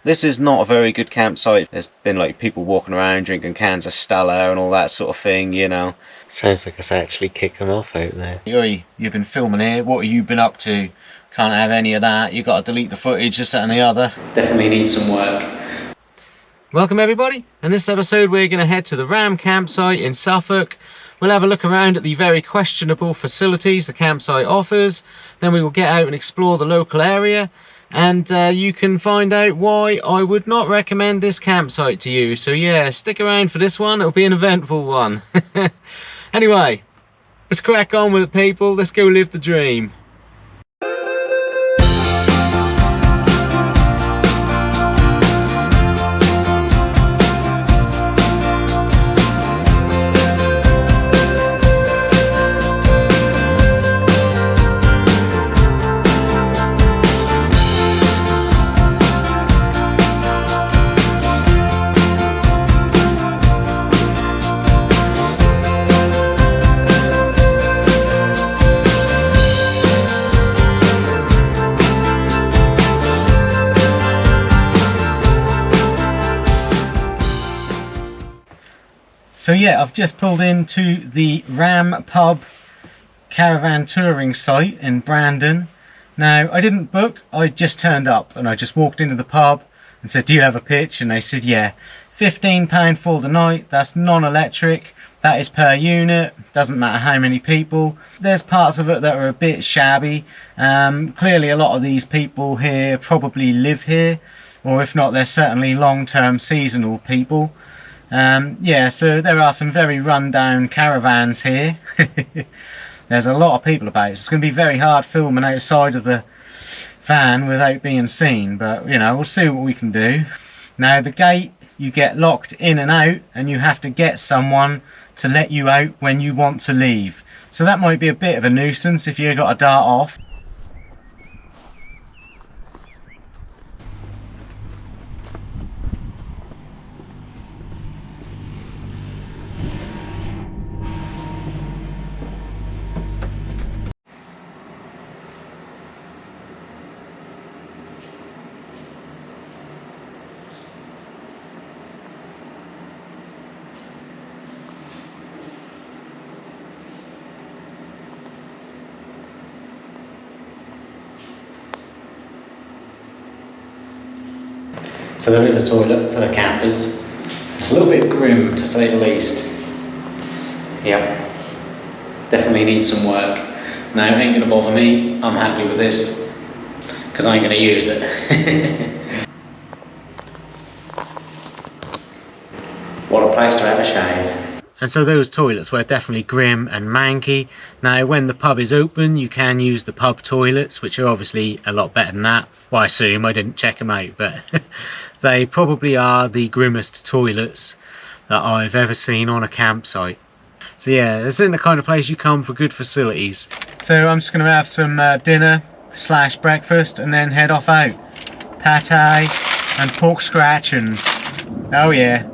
This is not a very good campsite. There's been like people walking around drinking cans of Stella and all that sort of thing, you know. Sounds like it's actually kicking off out there. Oi, you've been filming here, what have you been up to? Can't have any of that, you've got to delete the footage, this, that and the other. Definitely needs some work. Welcome everybody. In this episode we're going to head to the Ram campsite in Suffolk. We'll have a look around at the very questionable facilities the campsite offers. Then we will get out and explore the local area. And you can find out why I would not recommend this campsite to you. So yeah, stick around for this one, it'll be an eventful one. Anyway, let's crack on with it, people. Let's go live the dream. So yeah, I've just pulled into the Ram Pub caravan touring site in Brandon. Now, I didn't book, I just turned up and I just walked into the pub and said, do you have a pitch? And they said, yeah. £15 for the night, that's non-electric, that is per unit, doesn't matter how many people. There's parts of it that are a bit shabby. Clearly a lot of these people here probably live here, or if not, they're certainly long-term seasonal people. Yeah, so there are some very run-down caravans here. There's a lot of people about. It's going to be very hard filming outside of the van without being seen, but you know, we'll see what we can do. Now the gate, you get locked in and out, and you have to get someone to let you out when you want to leave. So that might be a bit of a nuisance if you've got to dart off. So there is a toilet for the campers. It's a little bit grim, to say the least. Yep, definitely needs some work. Now, it ain't gonna bother me. I'm happy with this because I ain't gonna use it. What a place to have a shave. And so those toilets were definitely grim and manky. Now when the pub is open, you can use the pub toilets, which are obviously a lot better than that. Well, I assume, I didn't check them out, but they probably are the grimmest toilets that I've ever seen on a campsite. So yeah, this isn't the kind of place you come for good facilities. So I'm just going to have some dinner / breakfast and then head off out. Pate and pork scratchings. Oh yeah.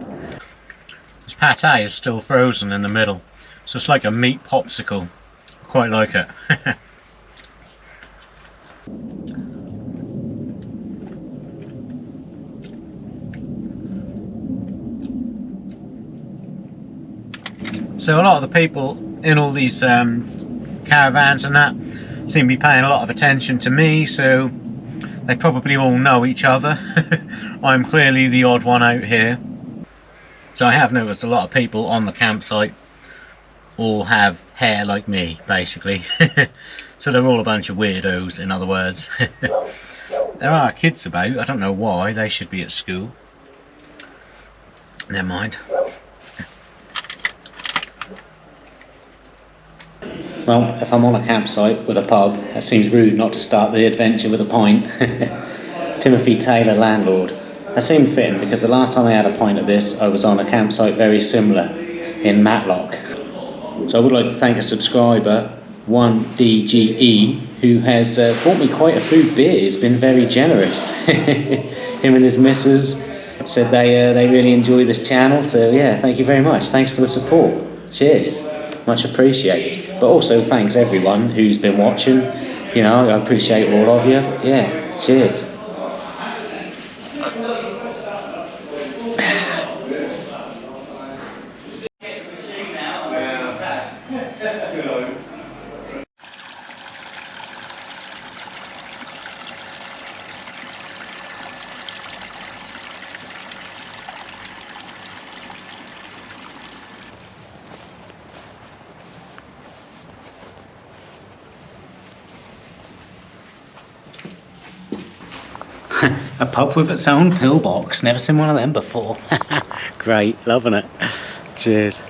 Pate is still frozen in the middle, so it's like a meat popsicle. I quite like it. So a lot of the people in all these caravans and that seem to be paying a lot of attention to me, so they probably all know each other. I'm clearly the odd one out here. So I have noticed a lot of people on the campsite all have hair like me, basically. So they're all a bunch of weirdos, in other words. There are kids about, I don't know why, they should be at school. Never mind. Well, if I'm on a campsite with a pub, it seems rude not to start the adventure with a pint. Timothy Taylor, landlord. That seemed fitting because the last time I had a pint of this, I was on a campsite very similar in Matlock. So I would like to thank a subscriber, 1DGE, who has bought me quite a few beers. He's been very generous. Him and his missus said they really enjoy this channel. So yeah, thank you very much. Thanks for the support. Cheers. Much appreciated. But also thanks everyone who's been watching. You know, I appreciate all of you. Yeah, cheers. A pub with its own pillbox. Never seen one of them before. Great, loving it. Cheers.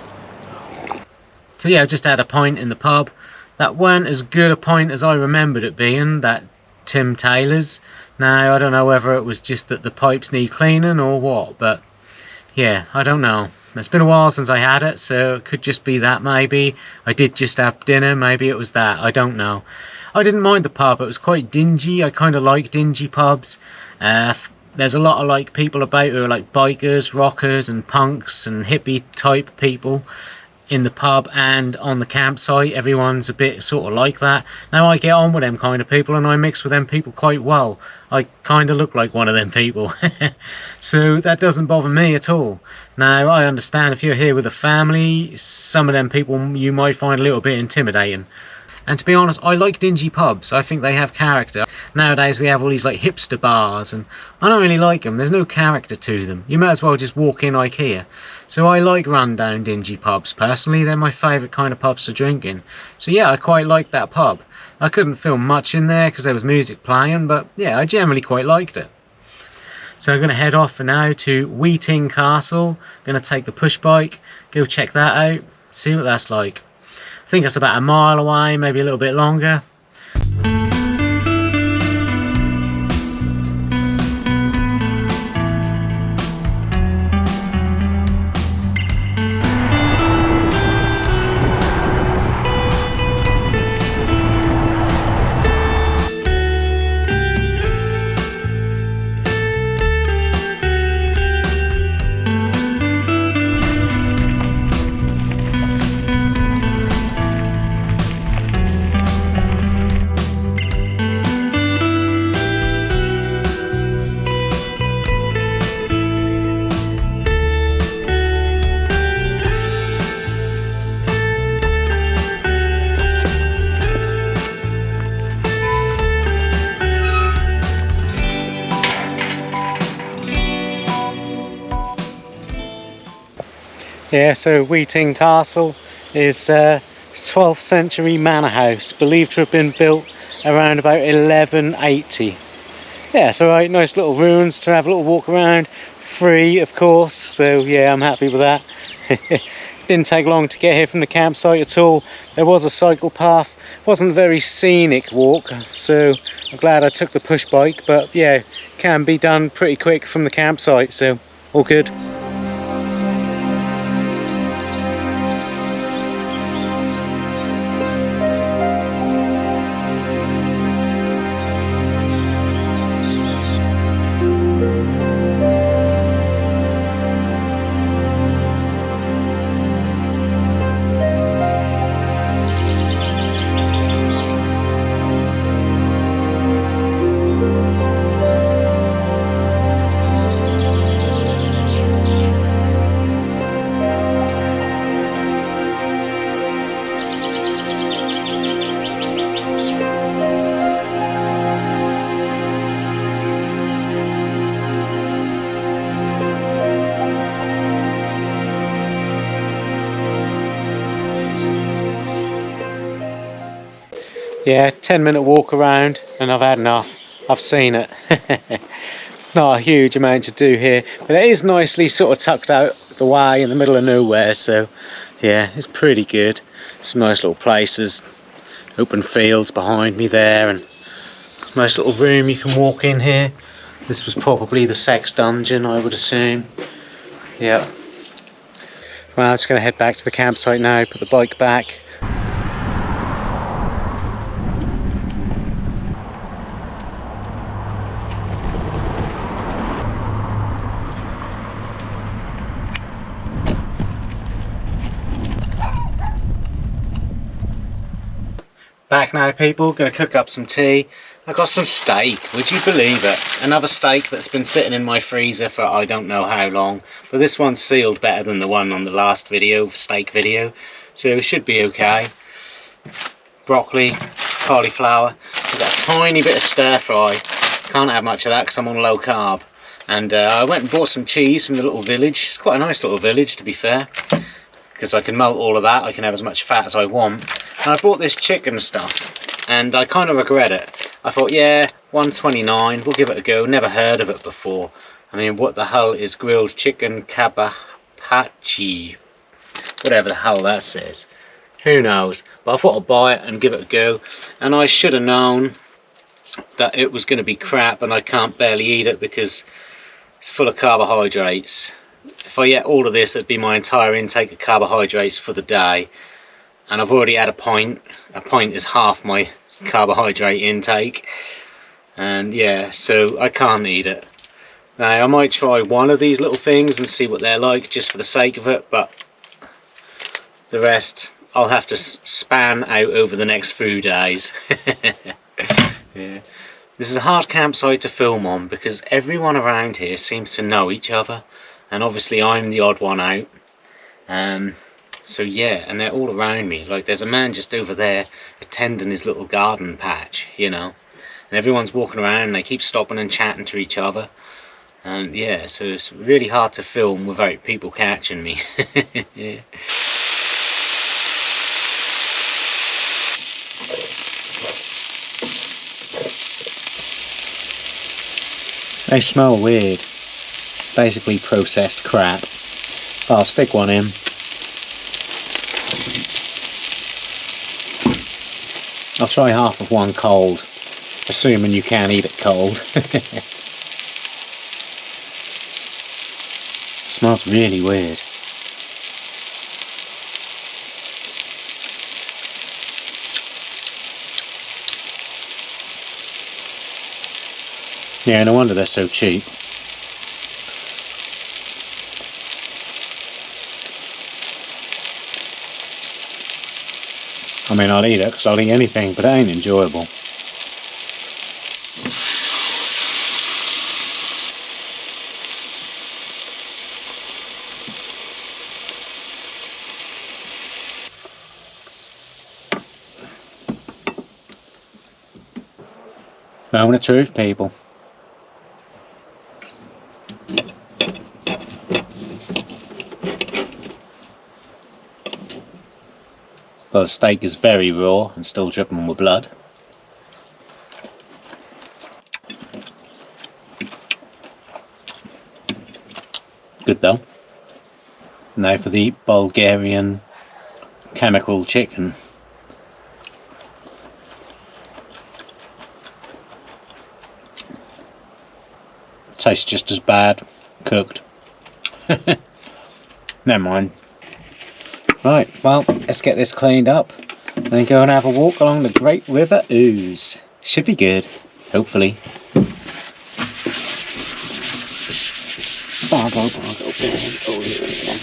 So yeah, I just had a pint in the pub. That weren't as good a pint as I remembered it being, that Tim Taylor's. Now, I don't know whether it was just that the pipes need cleaning or what, but yeah, I don't know. It's been a while since I had it, so it could just be that maybe. I did just have dinner, maybe it was that, I don't know. I didn't mind the pub, it was quite dingy. I kind of like dingy pubs. There's a lot of like people about who are like bikers, rockers and punks and hippie type people in the pub and on the campsite. Everyone's a bit sort of like that. Now I get on with them kind of people and I mix with them people quite well. I kind of look like one of them people. So that doesn't bother me at all. Now I understand if you're here with a family, some of them people you might find a little bit intimidating. And to be honest, I like dingy pubs. I think they have character. Nowadays we have all these like hipster bars and I don't really like them. There's no character to them. You might as well just walk in IKEA. So I like rundown dingy pubs. Personally, they're my favourite kind of pubs to drink in. So yeah, I quite liked that pub. I couldn't film much in there because there was music playing, but yeah, I generally quite liked it. So I'm going to head off for now to Weeting Castle. I'm going to take the push bike, go check that out, see what that's like. I think it's about a mile away, maybe a little bit longer. Yeah, so Weeting Castle is a 12th century manor house, believed to have been built around about 1180. Yeah, so right, nice little ruins to have a little walk around, free of course, so yeah, I'm happy with that. Didn't take long to get here from the campsite at all. There was a cycle path, wasn't a very scenic walk, so I'm glad I took the push bike, but yeah, can be done pretty quick from the campsite, so all good. Yeah, 10-minute walk around and I've had enough. I've seen it. Not a huge amount to do here, but it is nicely sort of tucked out the way in the middle of nowhere, so yeah, it's pretty good. Some nice little places, open fields behind me there, and nice little room you can walk in here. This was probably the sex dungeon, I would assume. Yeah. Well, I'm just going to head back to the campsite now, put the bike back. Back now people, going to cook up some tea. I got some steak, would you believe it? Another steak that's been sitting in my freezer for I don't know how long. But this one's sealed better than the one on the last video, steak video. So it should be okay. Broccoli, cauliflower. I've got a tiny bit of stir fry. Can't have much of that because I'm on low carb. And I went and bought some cheese from the little village. It's quite a nice little village, to be fair. Because I can melt all of that. I can have as much fat as I want. And I bought this chicken stuff. And I kind of regret it. I thought, yeah, $1.29, we'll give it a go. Never heard of it before. I mean, what the hell is grilled chicken cabahachi? Whatever the hell that says. Who knows? But I thought I'd buy it and give it a go. And I should have known that it was going to be crap and I can't barely eat it because it's full of carbohydrates. If I ate all of this, it'd be my entire intake of carbohydrates for the day. And I've already had a pint. A pint is half my carbohydrate intake. And yeah, so I can't eat it. Now I might try one of these little things and see what they're like just for the sake of it, but the rest I'll have to span out over the next few days. Yeah. This is a hard campsite to film on because everyone around here seems to know each other, and obviously I'm the odd one out. So yeah, and they're all around me. Like there's a man just over there attending his little garden patch, you know, and everyone's walking around and they keep stopping and chatting to each other. And yeah, so it's really hard to film without people catching me. Yeah. They smell weird. Basically processed crap. I'll stick one in. I'll try half of one cold, assuming you can eat it cold. Smells really weird. Yeah, no wonder they're so cheap. I mean, I'll eat it because I'll eat anything, but it ain't enjoyable. Moment of truth, people. Well, the steak is very raw and still dripping with blood. Good though. Now for the Bulgarian chemical chicken. Tastes just as bad cooked. Never mind. Right, well, let's get this cleaned up and then go and have a walk along the Great River Ouse. Should be good, hopefully. Bongo, bongo, bongo, yeah.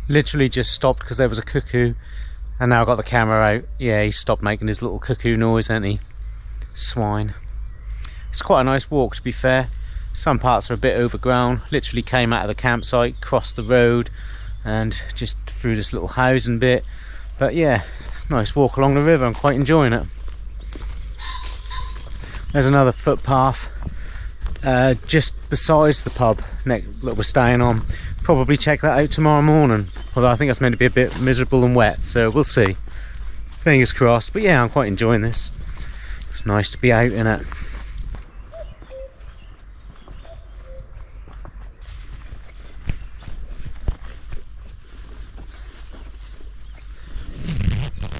Literally just stopped because there was a cuckoo, and now I've got the camera out. Yeah, he stopped making his little cuckoo noise, hasn't he? Swine. It's quite a nice walk, to be fair. Some parts are a bit overgrown. Literally came out of the campsite, crossed the road, and just through this little housing bit. But yeah, nice walk along the river. I'm quite enjoying it. There's another footpath just besides the pub that we're staying on, probably check that out tomorrow morning. Although I think it's meant to be a bit miserable and wet, so we'll see. Fingers crossed. But yeah, I'm quite enjoying this. It's nice to be out in it.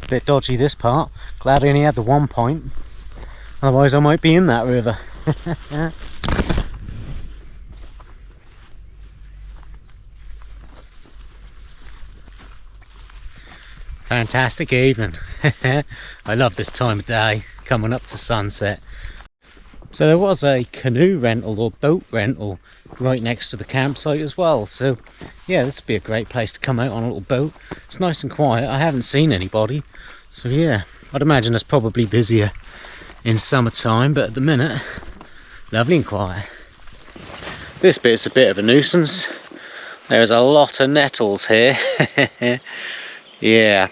Bit dodgy this part. Glad I only had the 1 point. Otherwise I might be in that river. Fantastic evening. I love this time of day, coming up to sunset. So there was a canoe rental or boat rental right next to the campsite as well. So yeah, this would be a great place to come out on a little boat. It's nice and quiet. I haven't seen anybody. So yeah, I'd imagine it's probably busier in summertime, but at the minute, lovely and quiet. This bit's a bit of a nuisance. There's a lot of nettles here. Yeah.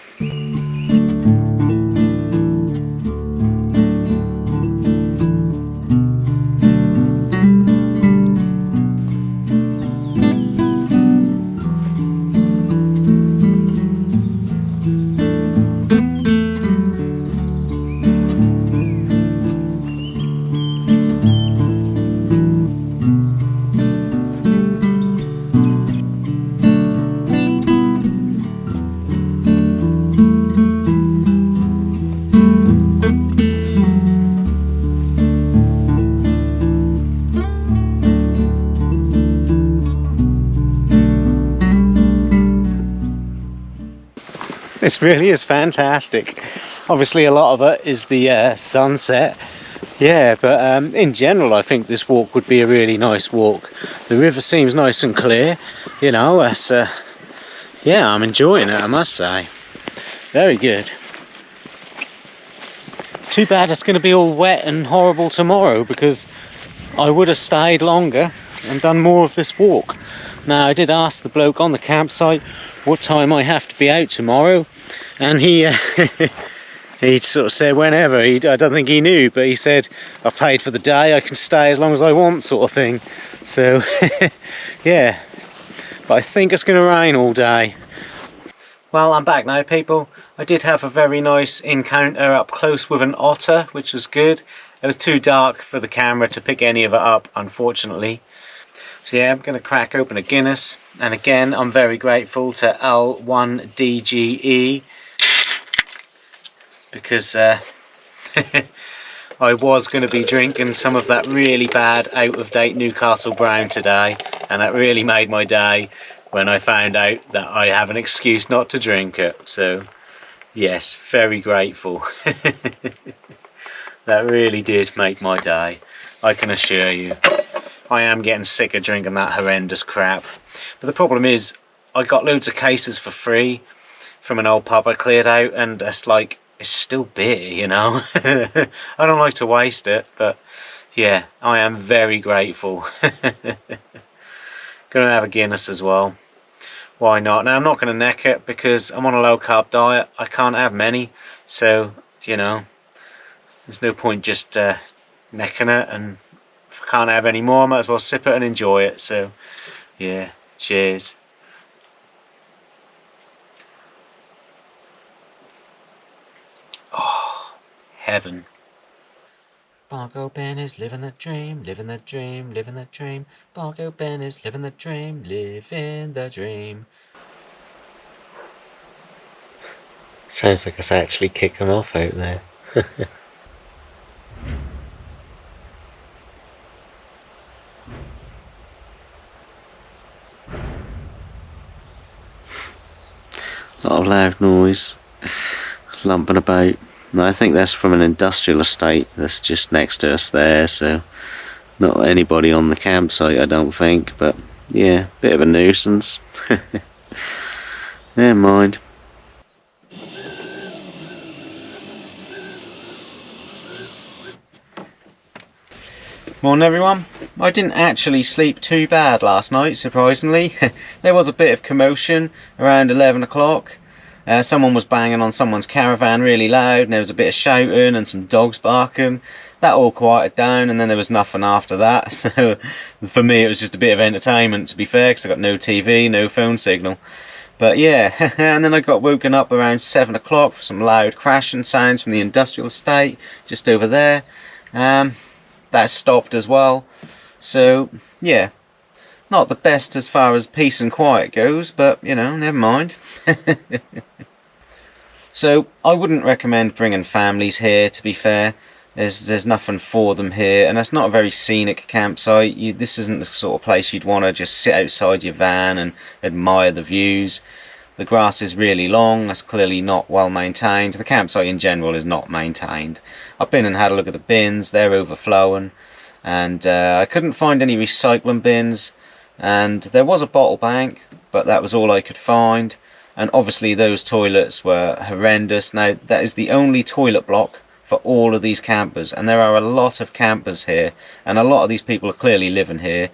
This really is fantastic. Obviously a lot of it is the sunset. Yeah, but in general I think this walk would be a really nice walk. The river seems nice and clear, you know. That's yeah, I'm enjoying it, I must say. Very good. It's too bad it's going to be all wet and horrible tomorrow, because I would have stayed longer and done more of this walk. Now I did ask the bloke on the campsite what time I have to be out tomorrow, and he he sort of said whenever. I don't think he knew, but he said, I've paid for the day, I can stay as long as I want, sort of thing. So yeah, but I think it's going to rain all day. Well, I'm back now, people. I did have a very nice encounter up close with an otter, which was good. It was too dark for the camera to pick any of it up, unfortunately. So yeah, I'm going to crack open a Guinness, and again I'm very grateful to L1DGE, because I was going to be drinking some of that really bad out-of-date Newcastle Brown today, and that really made my day when I found out that I have an excuse not to drink it. So yes, very grateful. That really did make my day, I can assure you. I am getting sick of drinking that horrendous crap. But the problem is, I got loads of cases for free from an old pub I cleared out, and it's like, it's still beer, you know. I don't like to waste it, but yeah, I am very grateful. Gonna have a Guinness as well. Why not? Now I'm not gonna neck it because I'm on a low carb diet. I can't have many, so you know, there's no point just necking it, and if I can't have any more, I might as well sip it and enjoy it. So yeah, cheers. Oh, heaven. Bongo Ben is living the dream, living the dream, living the dream. Bongo Ben is living the dream, living the dream. Sounds like it's actually kicking off out there. A lot of loud noise, lumping about. No, I think that's from an industrial estate that's just next to us there, so not anybody on the campsite, I don't think, but yeah, bit of a nuisance. Never mind. Morning everyone. I didn't actually sleep too bad last night, surprisingly. There was a bit of commotion around 11 o'clock. Someone was banging on someone's caravan really loud, and there was a bit of shouting and some dogs barking. That all quieted down, and then there was nothing after that. So for me, it was just a bit of entertainment, to be fair, because I got no TV, no phone signal. But yeah, and then I got woken up around 7 o'clock for some loud crashing sounds from the industrial estate just over there. That stopped as well. So yeah, not the best as far as peace and quiet goes, but you know, never mind. So I wouldn't recommend bringing families here, to be fair. There's nothing for them here, and it's not a very scenic campsite. This isn't the sort of place you'd want to just sit outside your van and admire the views. The grass is really long, that's clearly not well maintained. The campsite in general is not maintained. I've been and had a look at the bins, they're overflowing, and I couldn't find any recycling bins, and there was a bottle bank, but that was all I could find. And obviously those toilets were horrendous. Now that is the only toilet block for all of these campers, and there are a lot of campers here, and a lot of these people are clearly living here.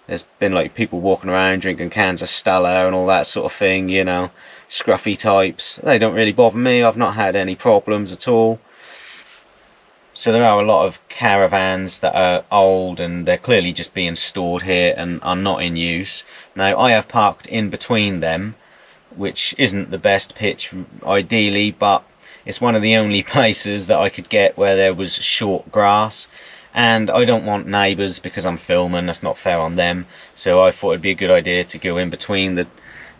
There's been like people walking around drinking cans of Stella and all that sort of thing, you know, scruffy types. They don't really bother me. I've not had any problems at all. So there are a lot of caravans that are old, and they're clearly just being stored here and are not in use. Now I have parked in between them, which isn't the best pitch ideally, but it's one of the only places that I could get where there was short grass, and I don't want neighbours because I'm filming. That's not fair on them, so I thought it'd be a good idea to go in between the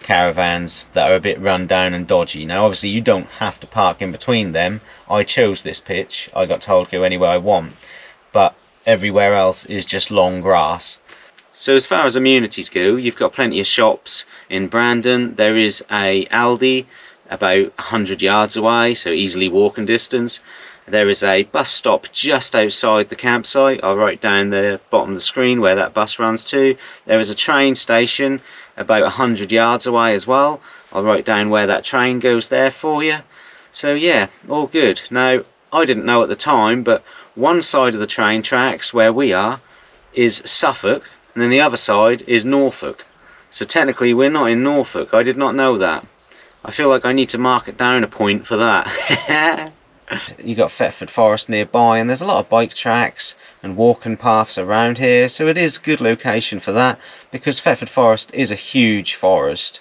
caravans that are a bit run down and dodgy. Now obviously you don't have to park in between them. I chose this pitch. I got told to go anywhere I want, but everywhere else is just long grass. So as far as amenities go, you've got plenty of shops in Brandon. There is a Aldi about 100 yards away, so easily walking distance. There is a bus stop just outside the campsite. I'll write down the bottom of the screen where that bus runs to. There is a train station about 100 yards away as well. I'll write down where that train goes there for you. So yeah, all good. Now, I didn't know at the time, but one side of the train tracks where we are is Suffolk, and then the other side is Norfolk. So technically we're not in Norfolk. I did not know that. I feel like I need to mark it down a point for that. You got Thetford Forest nearby, and there's a lot of bike tracks and walking paths around here, so it is a good location for that, because Thetford Forest is a huge forest,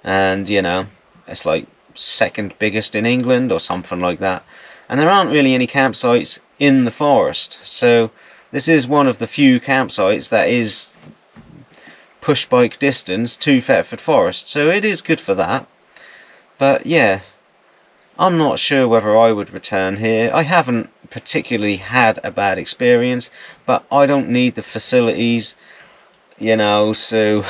and you know, it's like second biggest in England or something like that, and there aren't really any campsites in the forest, so this is one of the few campsites that is push bike distance to Thetford Forest, so it is good for that. But yeah, I'm not sure whether I would return here. I haven't particularly had a bad experience, but I don't need the facilities, you know, so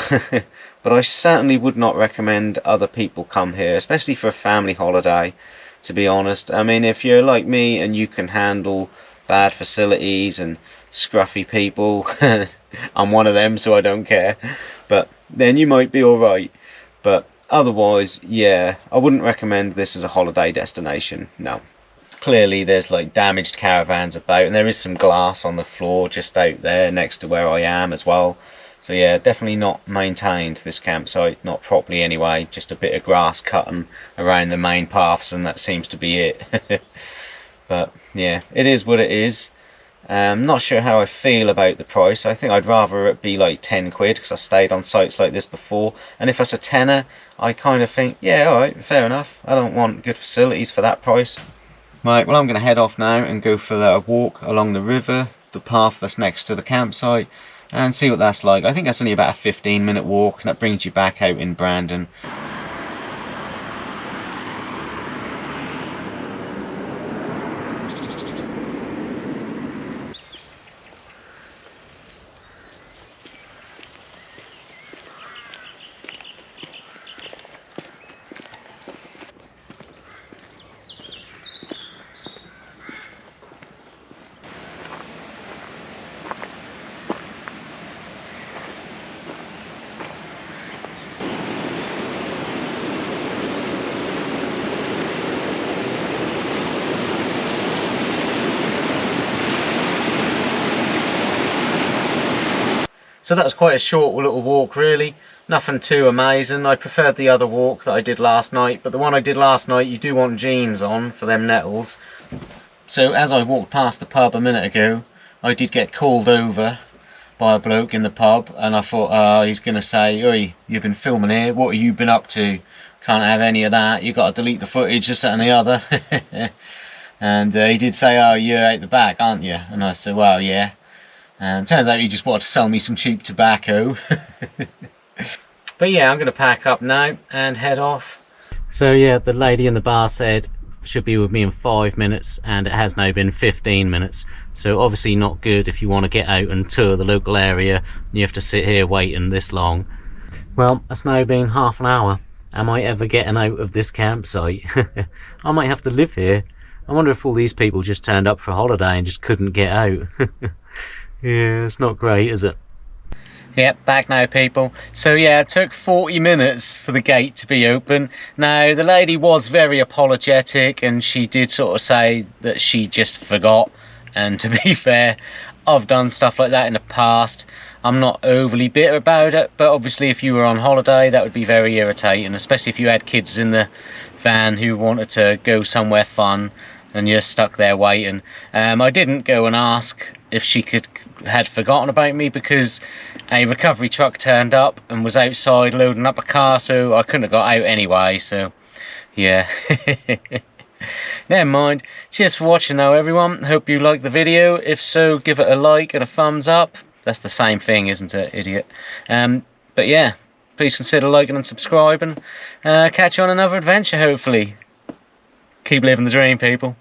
but I certainly would not recommend other people come here, especially for a family holiday, to be honest. I mean, if you're like me and you can handle bad facilities and scruffy people, I'm one of them, so I don't care, but then you might be alright. But otherwise, yeah, I wouldn't recommend this as a holiday destination, no. Clearly there's like damaged caravans about, and there is some glass on the floor just out there next to where I am as well. So yeah, definitely not maintained, this campsite, not properly anyway, just a bit of grass cutting around the main paths, and that seems to be it. But yeah, it is what it is. Not sure how I feel about the price. I think I'd rather it be like 10 quid, because I stayed on sites like this before, and if it's a tenner, I kind of think, yeah, alright, fair enough. I don't want good facilities for that price. Right, well I'm going to head off now and go for a walk along the river, the path that's next to the campsite, and see what that's like. I think that's only about a 15-minute walk, and that brings you back out in Brandon. So that was quite a short little walk really, nothing too amazing. I preferred the other walk that I did last night, but the one I did last night you do want jeans on for them nettles. So as I walked past the pub a minute ago, I did get called over by a bloke in the pub, and I thought, oh, he's going to say, oi, you've been filming here, what have you been up to? Can't have any of that, you've got to delete the footage, this, that and the other. And he did say, oh, you're out the back, aren't you? And I said, well, yeah. And turns out he just wanted to sell me some cheap tobacco. But yeah, I'm going to pack up now and head off. So yeah, the lady in the bar said should be with me in 5 minutes, and it has now been 15 minutes. So obviously not good if you want to get out and tour the local area. You have to sit here waiting this long. Well, it's now been half an hour. Am I ever getting out of this campsite? I might have to live here. I wonder if all these people just turned up for a holiday and just couldn't get out. Yeah, it's not great, is it? Yep, back now people. So yeah, it took 40 minutes for the gate to be open. Now, the lady was very apologetic, and she did sort of say that she just forgot. And to be fair, I've done stuff like that in the past. I'm not overly bitter about it, but obviously if you were on holiday, that would be very irritating, especially if you had kids in the van who wanted to go somewhere fun and you're stuck there waiting. I didn't go and ask if she had forgotten about me, because a recovery truck turned up and was outside loading up a car, so I couldn't have got out anyway, so yeah. Never mind. Cheers for watching though, everyone. Hope you liked the video. If so, give it a like and a thumbs up. That's the same thing, isn't it, idiot? But yeah, please consider liking and subscribing. Catch you on another adventure, hopefully. Keep living the dream, people.